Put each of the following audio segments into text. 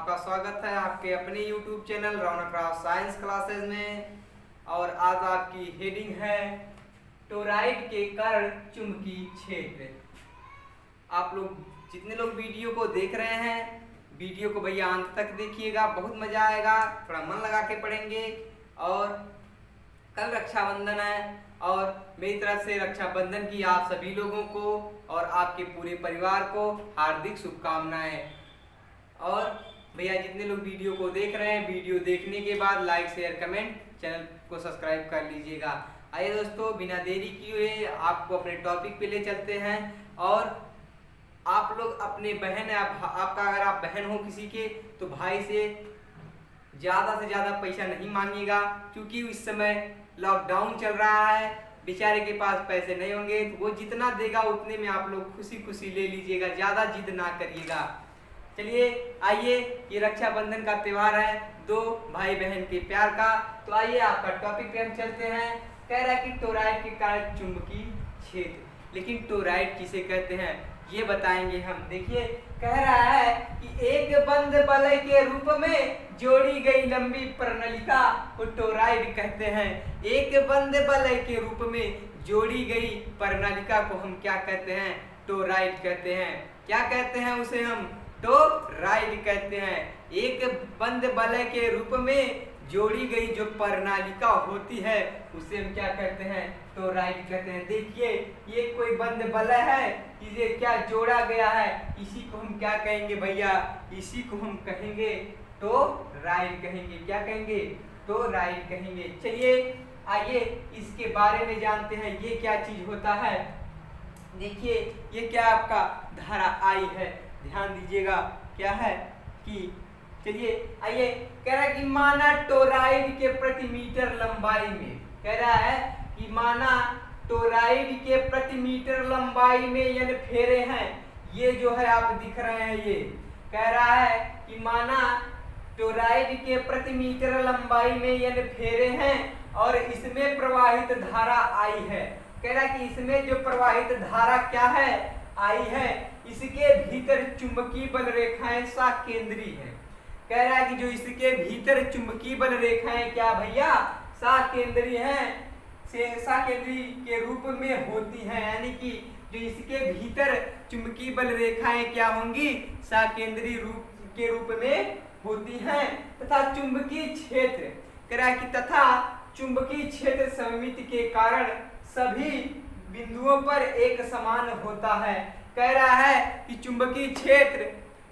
आपका स्वागत है आपके अपने YouTube चैनल रौनक राव साइंस क्लासेस में। और आज आपकी हेडिंग है टोरॉइड के कारण चुंबकीय क्षेत्र। आप लोग जितने लोग वीडियो को देख रहे हैं, वीडियो को भैया अंत तक देखिएगा, बहुत मजा आएगा, थोड़ा मन लगा के पढ़ेंगे। और कल रक्षाबंधन है और मेरी तरफ से रक्षाबंधन की आप सभी लोगों को और आपके पूरे परिवार को हार्दिक शुभकामनाएं। और भैया जितने लोग वीडियो को देख रहे हैं, वीडियो देखने के बाद लाइक शेयर कमेंट चैनल को सब्सक्राइब कर लीजिएगा। आइए दोस्तों, बिना देरी किए आपको अपने टॉपिक पे ले चलते हैं। और आप लोग अपने बहन आपका अगर आप बहन हो किसी के, तो भाई से ज़्यादा पैसा नहीं मांगिएगा, क्योंकि इस समय लॉकडाउन चल रहा है, बेचारे के पास पैसे नहीं होंगे, तो वो जितना देगा उतने में आप लोग खुशी ले लीजिएगा, ज़्यादा जिद ना करिएगा। चलिए आइए, ये रक्षाबंधन का त्यौहार है, दो भाई बहन के प्यार का। तो आइए आपका टॉपिक पे हम चलते हैं। कह रहा है कि टोरॉइड के कारण चुंबकीय क्षेत्र। लेकिन टोरॉइड किसे कहते हैं ये बताएंगे हम। देखिए, कह रहा है कि एक बंद वलय के रूप में जोड़ी गई लंबी प्रणालिका को टोरॉइड कहते हैं। एक बंद वलय के रूप में जोड़ी गई प्रणालिका को हम क्या कहते हैं? टोरॉइड कहते हैं। क्या कहते हैं उसे हम? टोरॉइड कहते हैं। एक बंद वलय के रूप में जोड़ी गई जो प्रणालिका होती है उसे हम क्या कहते हैं? टोरॉइड कहते हैं। देखिए, ये कोई बंद वलय है, इसे क्या जोड़ा गया है, इसी को हम क्या कहेंगे भैया? इसी को हम कहेंगे टोरॉइड कहेंगे। क्या कहेंगे? टोरॉइड कहेंगे। चलिए आइए इसके बारे में जानते हैं, ये क्या चीज होता है। देखिए, ये क्या आपका धारा आई है, ध्यान दीजिएगा क्या है कि चलिए आइए, कह रहा है कि माना टोरॉइड के प्रति मीटर लंबाई में, कह रहा है कि माना टोरॉइड के प्रति मीटर लंबाई में यानी फेरे हैं, ये जो है आप दिख रहे हैं, ये कह रहा है कि माना टोरॉइड के प्रति मीटर लंबाई में यानी फेरे हैं और इसमें प्रवाहित धारा आई है। कह रहा है कि इसमें जो प्रवाहित धारा क्या है? आई है। इसके भीतर चुंबकीय बल रेखाएं साकेंद्री है। कह रहा है कि जो इसके भीतर चुंबकीय बल रेखाएं क्या भैया? साकेंद्री हैं, साकेंद्री के रूप में होती हैं। यानी कि जो इसके भीतर चुंबकीय बल रेखाएं क्या होंगी? साकेंद्री रूप के रूप में होती हैं। तथा चुंबकीय क्षेत्र, कह रहा है कि तथा चुंबकीय क्षेत्र सममिति के कारण सभी बिंदुओं पर एक समान होता है। कह रहा है कि चुंबकीय क्षेत्र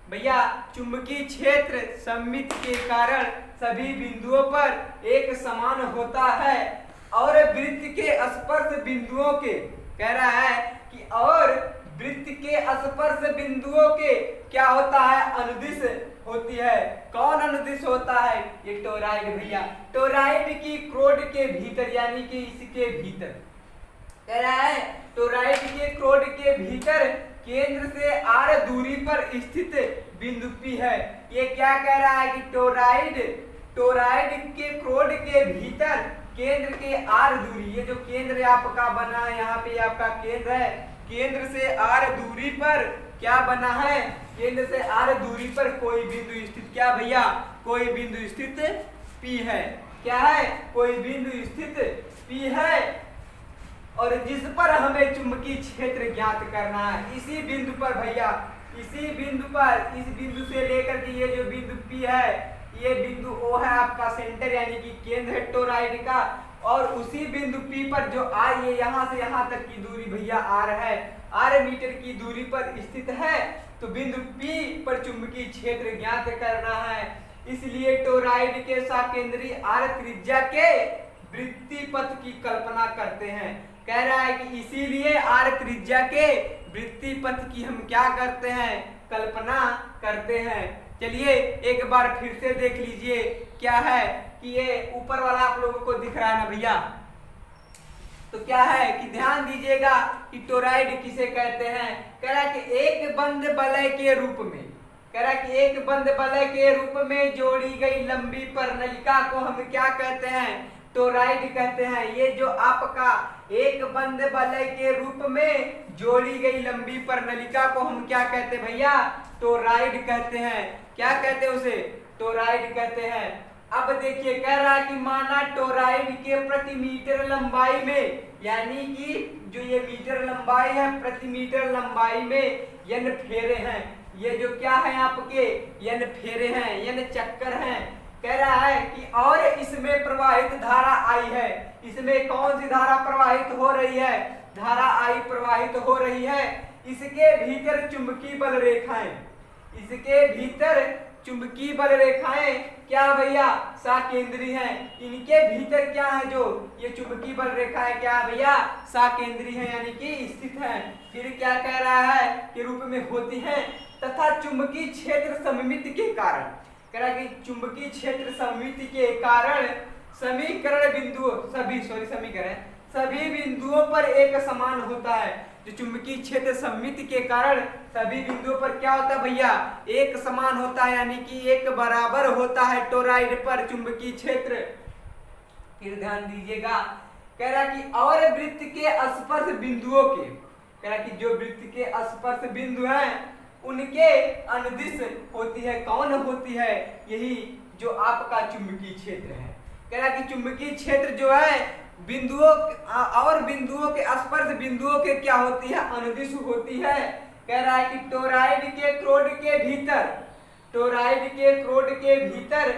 भैया, चुंबकीय क्षेत्र सममिति के कारण सभी बिंदुओं पर एक समान होता है और वृत्त के स्पर्श बिंदुओं के, कह रहा है कि और वृत्त के स्पर्श बिंदुओं के क्या होता है? अनुदिश होती है। कौन अनुदिश होता है? ये टोरॉइड भैया। टोरॉइड की क्रोड के भीतर, यानी कि इसके भीतर, कह रहा है टोरॉइड के क्रोड के भीतर केंद्र से r दूरी पर स्थित बिंदु P है। ये क्या कह रहा है कि टोरॉइड के क्रोड के भीतर केंद्र के r दूरी, ये जो केंद्र आपका बना है, यहाँ पे आपका केंद्र है, केंद्र से r दूरी पर क्या बना है? केंद्र से r दूरी पर कोई बिंदु स्थित, क्या भैया? कोई बिंदु स्थित P है। क्या है? कोई बिंदु स्थित P है और जिस पर हमें चुंबकीय क्षेत्र ज्ञात करना है। इसी बिंदु पर भैया, इसी बिंदु पर, इस बिंदु से लेकर के ये जो बिंदु P है, ये बिंदु O है आपका सेंटर, यानी कि केंद्र है टोरॉइड का। और उसी बिंदु P पर जो R, ये यहाँ से यहाँ तक की दूरी भैया R है, R मीटर की दूरी पर स्थित है। तो बिंदु P पर चुंबकीय क्षेत्र ज्ञात करना है। इसलिए टोरॉइड के साकेंद्री R त्रिज्या के वृत्तीय पथ की कल्पना करते हैं। कह रहा है कि इसीलिए r त्रिज्या के वृत्तीय पथ की हम क्या करते हैं? कल्पना करते हैं। चलिए एक बार फिर से देख लीजिए, क्या है कि ये ऊपर वाला आप लोगों को दिख रहा है ना भैया? तो क्या है कि ध्यान दीजिएगा कि टोरॉइड किसे कहते हैं। कह रहा है कि एक बंद वलय के रूप में, कह रहा है कि एक बंद वलय के रूप में जोड़ी गई लंबी प्रणालिका को हम क्या कहते हैं? टोराइड कहते हैं। ये जो आपका एक बंद वलय के रूप में जोड़ी गई लंबी प्रनलिका को हम क्या कहते हैं भैया? टोराइड कहते हैं। क्या कहते हैं उसे? टोराइड कहते हैं। अब देखिए कह रहा है कि माना टोराइड के प्रति मीटर लंबाई में, यानी कि जो ये मीटर लंबाई है, प्रति मीटर लंबाई में n फेरे हैं। ये जो क्या है आपके n फेरे हैं, n चक्कर हैं। कह रहा है कि और इसमें प्रवाहित धारा I है। इसमें कौन सी धारा प्रवाहित हो रही है? धारा I प्रवाहित हो रही है। इसके भीतर चुंबकीय बल रेखाएं, इसके भीतर चुंबकीय बल रेखाएं क्या भैया? साकेंद्री हैं। इनके भीतर क्या है? जो ये चुंबकीय बल रेखाएं क्या है भैया? साकेंद्री है, यानी कि स्थित है। फिर क्या कह रहा है कि रूप में होती है तथा चुंबकीय क्षेत्र सममिति के कारण, कह रहा है कि चुंबकीय क्षेत्र सममिति के कारण समीकरण बिंदुओं सभी बिंदुओं पर एक समान होता है। जो चुंबकीय क्षेत्र सममिति के कारण सभी बिंदुओं पर क्या होता है भैया? एक समान होता है, यानी कि एक बराबर होता है टोराइड पर चुंबकीय क्षेत्र। फिर ध्यान दीजिएगा, कह रहा कि और वृत्त के स्पर्श बिंदुओं के, कह रहा कि जो वृत्त के स्पर्श बिंदु हैं उनके अनुदिश होती है। कौन होती है? यही जो आपका चुंबकीय क्षेत्र है। कह रहा कि चुंबकीय क्षेत्र जो है बिंदुओं और बिंदुओं के स्पर्श बिंदुओं के क्या होती है? अनुदिश होती है। कह रहा है कि टोराइड के क्रोड के भीतर, टोराइड के क्रोड के भीतर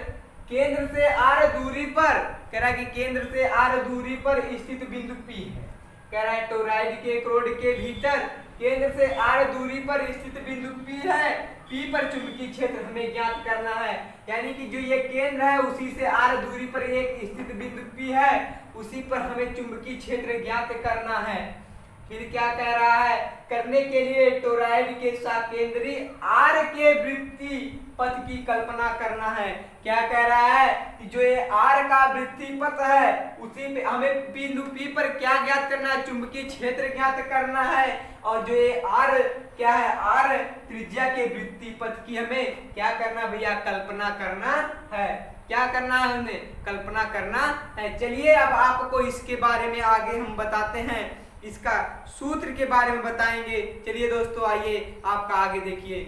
केंद्र से r दूरी पर, कह रहा है कि केंद्र से r दूरी पर स्थित बिंदु P है। कह रहा है टोराइड के क्रोड के भीतर केंद्र से r दूरी पर स्थित बिंदु P है। P पर चुंबकीय क्षेत्र हमें ज्ञात करना है, यानी कि जो ये केंद्र है उसी से r दूरी पर एक स्थित बिंदु P है, उसी पर हमें चुंबकीय क्षेत्र ज्ञात करना है। फिर क्या कह रहा है? करने के लिए टोराइड के साकेंद्री R के वृत्तीय पथ की कल्पना करना है। क्या कह रहा है कि जो ये R का वृत्तीय पथ है उसी पे हमें बिंदु P पर क्या ज्ञात करना है? चुंबकीय क्षेत्र ज्ञात करना है। और जो ये R क्या है? R त्रिज्या के वृत्तीय पथ की हमें क्या करना भैया? कल्पना करना है। क्या करना है? हमें कल्पना करना है। चलिए अब आपको इसके बारे में आगे हम बताते हैं, इसका सूत्र के बारे में बताएंगे। चलिए दोस्तों आइए आपका आगे देखिए।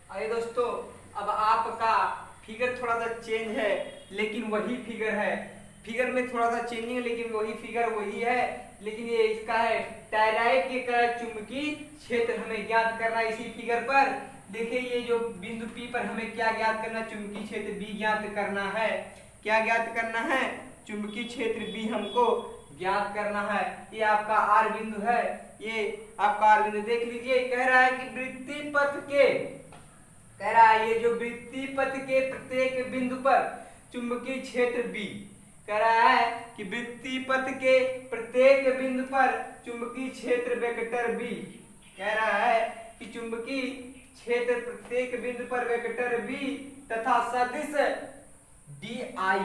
आइए दोस्तों, अब आपका फिगर थोड़ा सा चेंज है लेकिन वही फिगर है। फिगर में थोड़ा सा चेंजिंग है लेकिन वही फिगर वही है, लेकिन ये इसका है टोराइड के कारण चुंबकीय क्षेत्र हमें ज्ञात करना है। इसी फिगर पर देखिए ये जो बिंदु P पर हमें क्या ज्ञात करना? चुंबकीय क्षेत्र B ज्ञात करना है। क्या ज्ञात करना है? चुंबकीय क्षेत्र B हमको ज्ञात करना है। ये आपका R बिंदु है, ये आपका R बिंदु देख लीजिए। कह रहा है कि वृत्तीय पथ के, कह रहा है ये जो वृत्तीय पथ के प्रत्येक बिंदु पर चुंबकीय क्षेत्र B, कह रहा है कि वृत्तीय पथ के प्रत्येक बिंदु पर चुंबकीय क्षेत्र वेक्टर B, कह रहा है कि चुंबकीय क्षेत्र प्रत्येक बिंदु पर वेक्टर B तथा सदिश DI,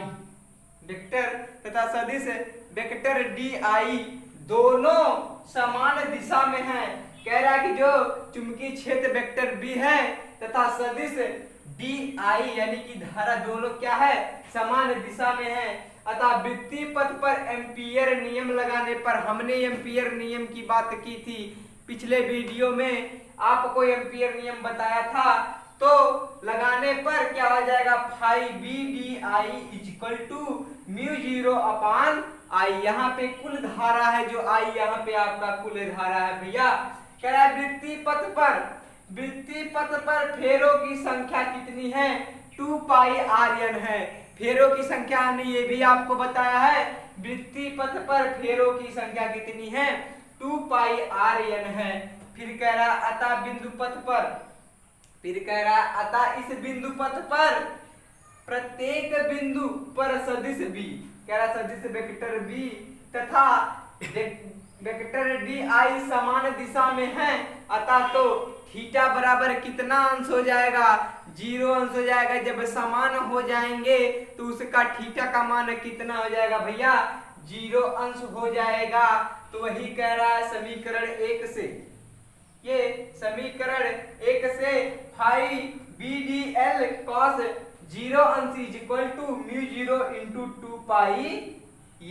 वेक्टर तथा सदिश वेक्टर DI दोनों समान दिशा में हैं। कह रहा है कि जो चुंबकीय क्षेत्र वेक्टर B है तथा सदिश DI यानी कि धारा दोनों क्या है? समान दिशा में है। अतः वृत्तीय पथ पर एम्पीयर नियम लगाने पर, हमने एम्पीयर नियम की बात की थी पिछले वीडियो में, आपको एम्पीयर नियम बताया था, तो लगाने पर क्या हो जाएगा? Phi B D I equal to mu 0/I। यहाँ पे कुल धारा है जो I यहाँ पे आपका कुल धारा है भैया। कह रहा है वृत्तीय पथ पर फेरों की संख्या कितनी है? 2πrn है। फेरों की संख्या हमने ये भी आपको बताया है। वृत्तीय पथ पर फेरों की संख्या कितनी है? 2πrn है। फिर कह रहा अतः बिंदु पथ पर, फिर कह रहा अतः इस बिंदु पथ पर प्रत्येक बिंदु पर सदिश B, कह रहा सदिश वेक्टर B तथा वेक्टर DI समान दिशा में है। अतः तो थीटा बराबर कितना अंश हो जाएगा? 0 अंश हो जाएगा। जब समान हो जाएंगे तो उसका थीटा का मान कितना हो जाएगा भैया? 0 अंश हो जाएगा। तो वही कह रहा है समीकरण 1 से, ये समीकरण 1 से फाई BDL cos जीरो अंश is equal to mu zero into 2 pi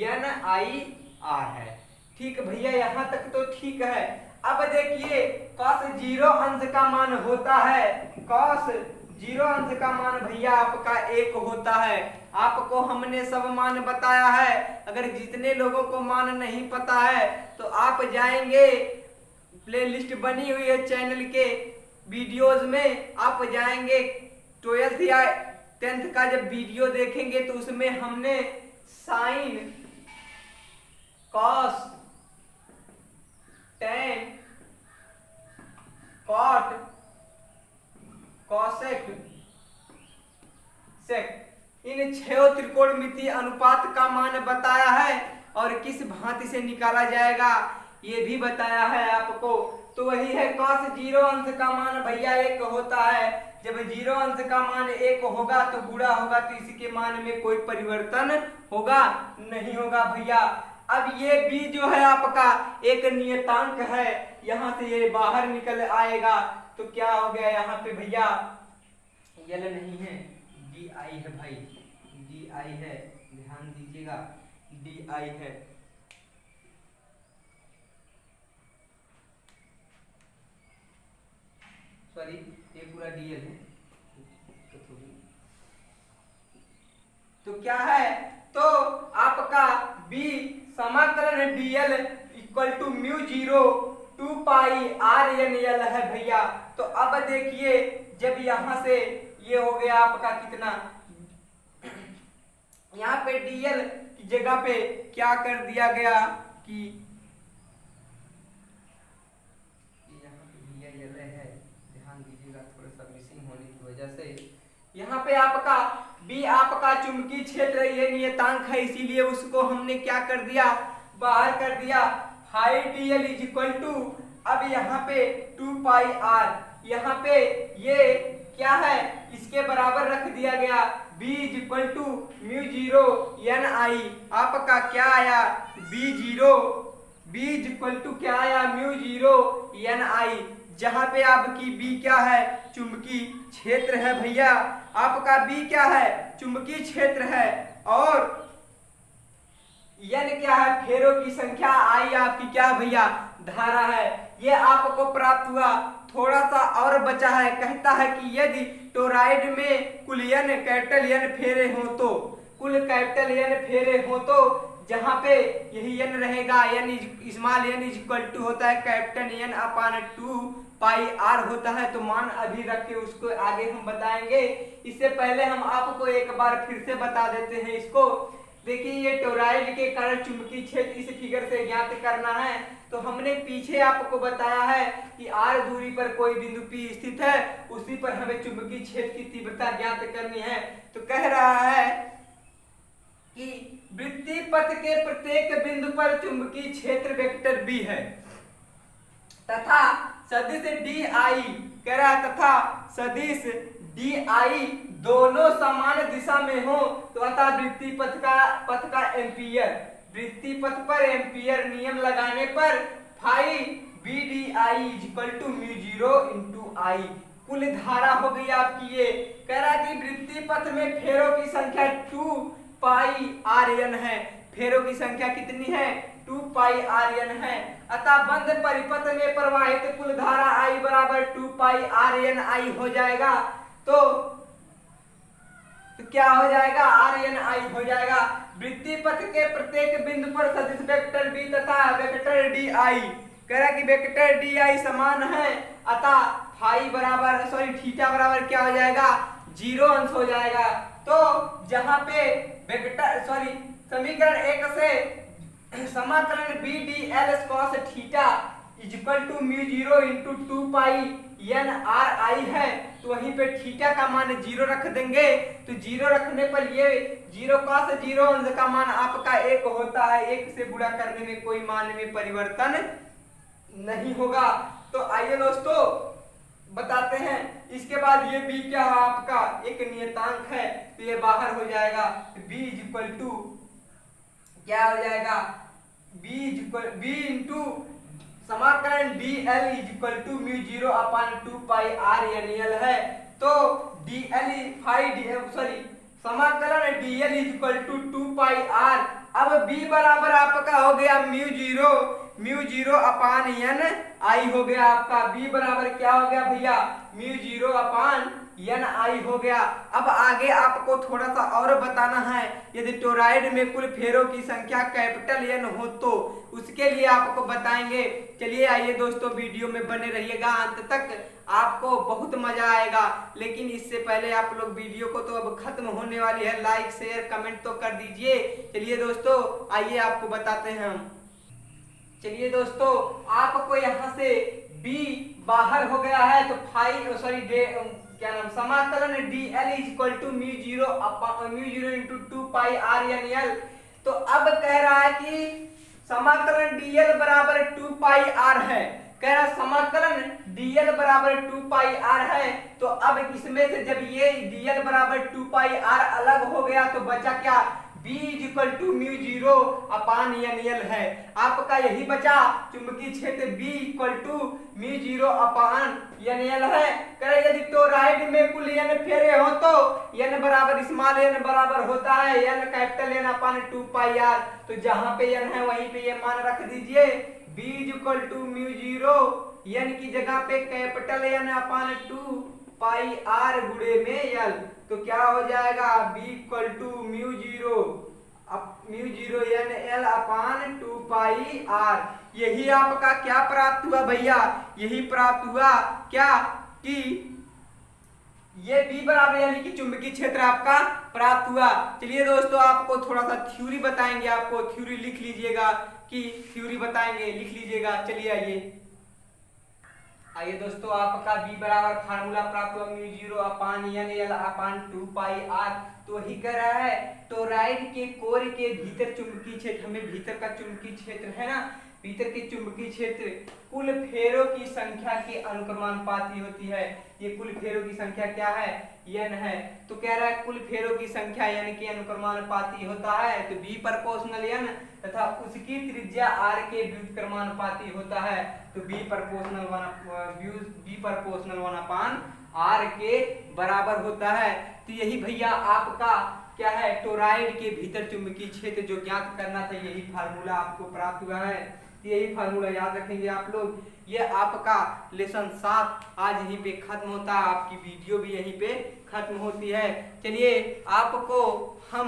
n I r है। ठीक भैया, यहाँ तक तो ठीक है। अब देखिए cos जीरो अंश का मान होता है, cos जीरो अंश का मान भैया आपका 1 होता है। आपको हमने सब मान बताया है। अगर जितने लोगों को मान नहीं पता है तो आप जाएंगे, प्लेलिस्ट बनी हुई है चैनल के वीडियोस में, आप जाएंगे 12th या 10th का जब वीडियो देखेंगे तो उसमें हमने sine, cos, tan, cot, cosec, sec इन 6 त्रिकोणमितीय अनुपात का मान बताया है और किस भांति से निकाला जाएगा ये भी बताया है आपको। तो वही है cos जीरो अंश का मान भैया 1 होता है। जब जीरो अंश का मान 1 होगा तो गुणा होगा तो इसी के मान में कोई परिवर्तन होगा नहीं होगा भैया। अब ये b जो है आपका एक नियतांक है, यहाँ से ये बाहर निकल आएगा तो क्या हो गया यहाँ पे भैया, यल नहीं है डी आई है भाई, डी आई है, ध्यान दीजिएगा डी आई है। सॉरी ये पूरा डीएल है तो क्या है, तो आपका b समाकलन dl equal to mu zero 2 pi r n l है भैया। तो अब देखिए जब यहां से ये हो गया आपका कितना, यहाँ पे dl की जगह पे क्या कर दिया गया कि यहाँ पे आपका B आपका चुंबकीय क्षेत्र ये नियतांक है, इसीलिए उसको हमने क्या कर दिया, बाहर कर दिया। Phi dl is equal to, अब यहाँ पे 2 पाई r, यहाँ पे ये क्या है इसके बराबर रख दिया गया B is equal to mu zero n I. आपका क्या आया B इज इक्वल टू क्या आया म्यू जीरो एन आई, जहां पे आपकी B क्या है चुंबकीय क्षेत्र है भैया। आपका B क्या है चुंबकीय क्षेत्र है और N क्या है फेरों की संख्या, I आपकी क्या भैया धारा है। ये आपको प्राप्त हुआ। थोड़ा सा और बचा है, कहता है कि यदि टोरॉइड में कुल N कैपिटल N फेरे हो तो, कुल कैपिटल N फेरे हो तो जहां पे यही n रहेगा, small n is equal to होता है capital N upon 2 pi r होता है। तो मान अभी रख के उसको आगे हम बताएंगे। इससे पहले हम आपको एक बार फिर से बता देते हैं इसको। देखिए ये टोरॉइड के कारण चुंबकीय क्षेत्र इस फिगर से ज्ञात करना है। तो हमने पीछे आपको बताया है कि r दूरी पर कोई बिंदु P स्थित है, उसी पर हमें चुंबकीय क्षेत्र की तीव्रता ज्ञात करनी है। तो कह रहा है कि वृत्तीय पथ के प्रत्येक बिंदु पर चुंबकीय क्षेत्र वेक्टर B है तथा सदिश DI, कह रहा है तथा सदिश DI दोनों समान दिशा में हो तो अतः वृत्तीय पथ का एम्पियर, वृत्तीय पथ पर एम्पियर नियम लगाने पर phi BDI is equal to mu zero into I. कुल धारा हो गई आपकी ये। कह रहा है कि वृत्तीय पथ में फेरों की संख्या 2 पाई RN है। फेरों की संख्या कितनी है 2 पाई RN है। अतः बंद परिपथ में प्रवाहित कुल धारा I बराबर 2 पाई RN I हो जाएगा। तो क्या हो जाएगा RN I हो जाएगा। वृत्तीय पथ के प्रत्येक बिंदु पर सदिश वेक्टर B तथा वेक्टर DI, कह रहा कि वेक्टर DI समान है। अतः फाई बराबर थीटा बराबर क्या हो जाएगा 0 अंश हो जाएगा। तो जहां पे वेक्टर समीकरण 1 से समाकलन BDL cos theta is equal to mu zero into 2 pi NRI है, तो वहीं पे थीटा का मान 0 रख देंगे। तो 0 रखने पर ये 0 cos 0 अंश का मान आपका 1 होता है। 1 से गुणा करने में कोई मान में परिवर्तन नहीं होगा। तो आइए दोस्तों बताते हैं। इसके बाद ये B क्या है आपका एक नियतांक है, तो ये बाहर हो जाएगा। B इज इक्वल टू क्या हो जाएगा B इंटू समाकलन DL is equal to mu zero upon 2 pi RNL है। तो समाकलन dl equal to 2 pi r। अब b बराबर आपका हो गया mu zero upon n I हो गया आपका। b बराबर क्या हो गया भैया, mu zero upon n I हो गया। अब आगे आपको थोड़ा सा और बताना है, यदि टोराइड में कुल फेरों की संख्या कैपिटल N हो तो उसके लिए आपको बताएंगे। चलिए आइए दोस्तों, वीडियो में बने रहिएगा अंत तक, आपको बहुत मजा आएगा। लेकिन इससे पहले आप लोग वीडियो को तो अब खत्म होने वाली है, लाइक शेयर कमेंट तो कर दीजिए। चलिए दोस्तों आइए आपको बताते हैं हम। चलिए दोस्तों, आपको यहाँ से b बाहर हो गया है तो समाकलन dl equal to mu zero into 2 pi r n l। तो अब कह रहा है कि समाकलन dl बराबर 2 पाई r है। कह रहा समाकलन dl बराबर 2 पाई r है। तो अब इसमें से जब ये dl बराबर 2 पाई r अलग हो गया तो बचा क्या, b equal to mu zero upon n l है। आपका यही बचा, चुंबकीय क्षेत्र b equal to mu zero upon n l है। कह यदि टोराइड में कुल n फेरे हो तो n बराबर स्मॉल n बराबर होता है n capital N upon 2 pi r। तो जहां पे n है वहीं पे ये मान रख दीजिए, b equal to mu zero n की जगह पे capital N upon 2 pi r गुणे में l। तो क्या हो जाएगा, b equal to mu zero n l upon 2 pi r। यही आपका क्या प्राप्त हुआ भैया, यही प्राप्त हुआ क्या कि ये b बराबर यानी कि चुंबकीय क्षेत्र आपका प्राप्त हुआ। चलिए दोस्तों आपको थोड़ा सा थ्योरी बताएंगे, आपको थ्योरी लिख लीजिएगा कि थ्योरी बताएंगे, लिख लीजिएगा। चलिए आइए दोस्तों, आपका b बराबर फार्मूला प्राप्त हुआ mu zero upon n l upon 2 pi r। तो वही कह रहा है टोराइड के कोर के भीतर चुंबकीय क्षेत्र, हमें भीतर का चुंबकीय क्षेत्र है ना, भीतर के चुंबकीय क्षेत्र कुल फेरों की संख्या के अनुक्रमानुपाती होती है। ये कुल फेरों की संख्या क्या है, n है। तो कह रहा है कुल फेरों की संख्या n के अनुक्रमानुपाती होता है। तो b प्रोपोर्शनल n तथा उसकी त्रिज्या r के व्युत्क्रमानुपाती होता है। तो b प्रोपोर्शनल 1 अपान r के बराबर होता है। तो यही भैया आपका क्या है, टोराइड के भीतर चुंबकीय क्षेत्र जो ज्ञात करना था, यही फार्मूला आपको प्राप्त हुआ है। यही फार्मूला याद रखेंगे आप लोग। ये आपका लेसन 7 आज यहीं पे खत्म होता है, आपकी वीडियो भी यहीं पे खत्म होती है। चलिए आपको हम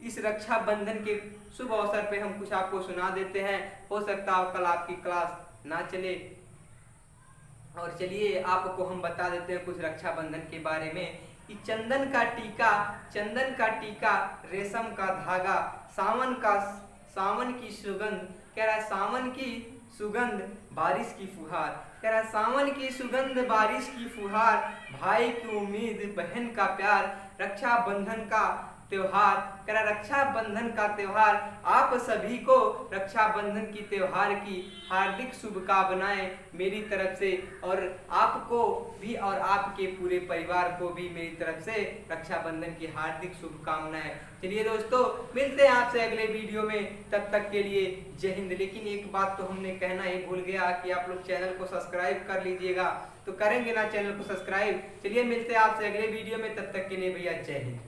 इस रक्षा बंधन के शुभ अवसर पे हम कुछ आपको सुना देते हैं, हो सकता है कल आपकी क्लास ना चले। और चलिए आपको हम बता देते हैं कुछ रक्षा बंधन के बारे में कि चंदन का टीका, रेशम का धागा, सावन की सुगंध, कह रहा है सावन की सुगंध, बारिश की फुहार, कह रहा है सावन की सुगंध, बारिश की फुहार, भाई की उम्मीद, बहन का प्यार, रक्षा बंधन का त्योहार, कह रहा रक्षा बंधन का त्योहार आप सभी को रक्षा बंधन की त्योहार की हार्दिक शुभकामनाएं मेरी तरफ से, और आपको भी और आपके पूरे परिवार को भी मेरी तरफ से रक्षा बंधन की हार्दिक शुभकामनाएं। चलिए दोस्तों मिलते हैं आपसे अगले वीडियो में, तब तक के लिए जय हिंद। लेकिन एक बात तो हमने कहना ही भूल गया कि आप लोग चैनल को सब्सक्राइब कर लीजिएगा। तो करेंगे ना चैनल को सब्सक्राइब। चलिए मिलते हैं आपसे अगले वीडियो में, तब तक के लिए भैया जय हिंद।